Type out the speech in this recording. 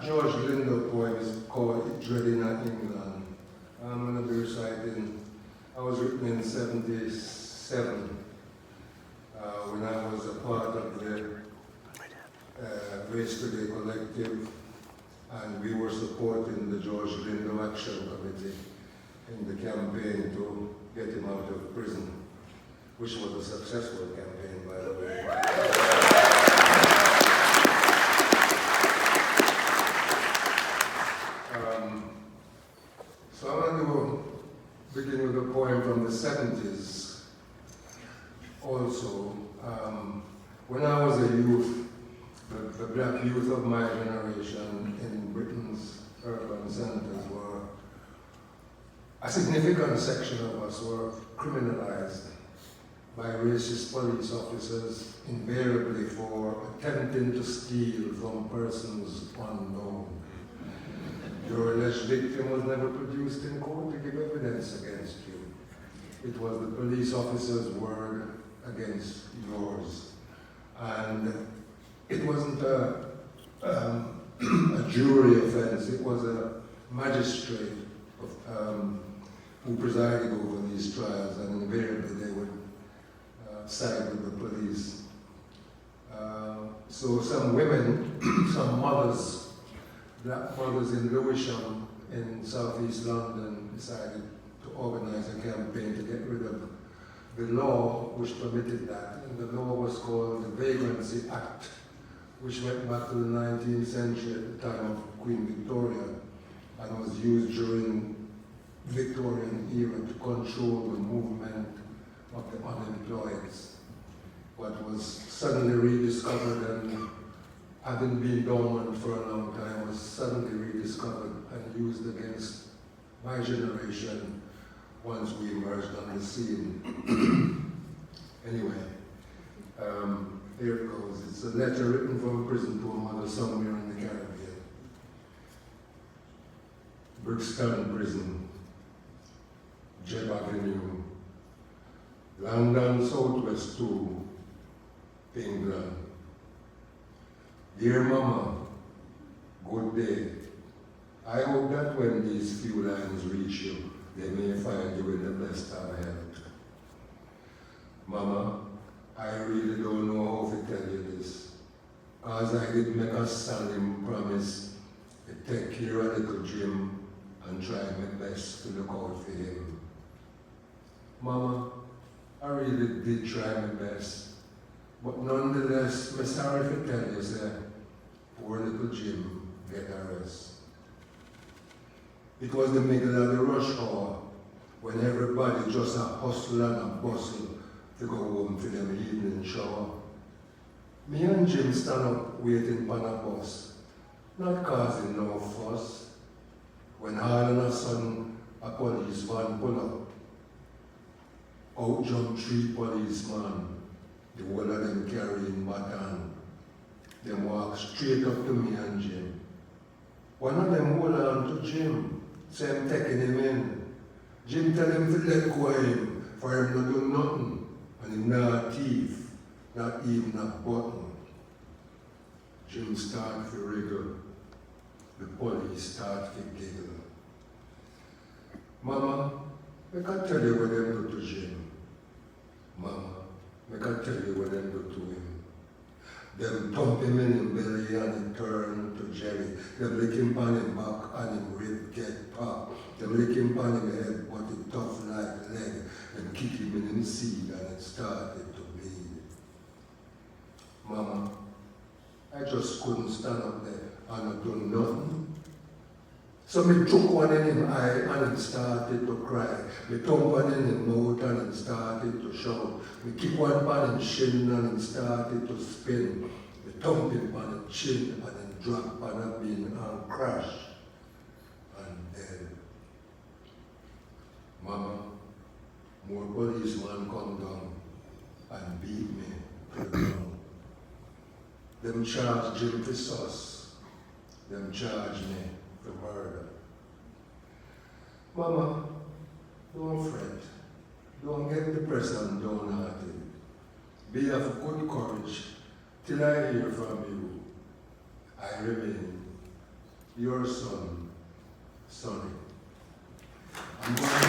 George Lindo poem is called Dreading at England. I'm going to be reciting, I was written in 77 when I was a part of the Race Today Collective, and we were supporting the George Lindo Action Committee in the campaign to get him out of prison, which was a successful campaign, by the way. So I'm going to begin with a poem from the 70s also. When I was a youth, the black youth of my generation in Britain's urban centers were, a significant section of us were criminalized by racist police officers, invariably for attempting to steal from persons unknown. Your alleged victim was never produced in court to give evidence against you. It was the police officer's word against yours. And it wasn't a jury offense, it was a magistrate who presided over these trials, and invariably they would side with the police. So some women, some mothers, black mothers in Lewisham in southeast London decided to organize a campaign to get rid of the law which permitted that. And the law was called the Vagrancy Act, which went back to the 19th century at the time of Queen Victoria and was used during the Victorian era to control the movement of the unemployed. What was suddenly rediscovered and having been dormant for a long time was suddenly rediscovered and used against my generation once we emerged on the scene. Anyway, here it goes. It's a letter written from prison to a mother somewhere in the Caribbean. Brixton Prison, Jeb Avenue, London Southwest 2, England. Dear Mama, good day. I hope that when these few lines reach you, they may find you in the best of health. Mama, I really don't know how to tell you this, cause I did make a solemn promise to take care of little Jim and try my best to look out for him. Mama, I really did try my best, but nonetheless, I'm sorry to tell you, sir, poor little Jim get a rest. It was the middle of the rush hour when everybody just a hustle and a bustle to go home for them evening shower. Me and Jim stand up waiting for a bus, not causing no fuss, when all of a sudden a police van pull up. Out jump 3 policemen, the whole of them carrying baton. Them walk straight up to me and Jim. One of them hold on to Jim, say I'm taking him in. Jim tell him to let go of him, for him not do nothing, and him not a thief, not even a button. Jim start to wriggle, the police start to giggle. Mama, I can tell you what them do to Jim. Mama, I can tell you what them do to him. Them thump him in him belly and him turn to jelly. Them lick him on him back and him rib get pop. Them lick him on him head but it tough like leg. Them kick him in him seed and it started to bleed. Mama, I just couldn't stand up there and not do nothing. So me took one in him eye and it started to cry. Me thump one in him mouth and it started to shout. Me kick one pan him shin and it started to spin. Me thump him on the chin and it drop on a bin and crash. And then, Mama, more policemen come down and beat me to the ground. Them charge Jim for sus. Them charge me for murder. Mama, don't fret. Don't get depressed and downhearted. Be of good courage till I hear from you. I remain your son, Sonny. I'm going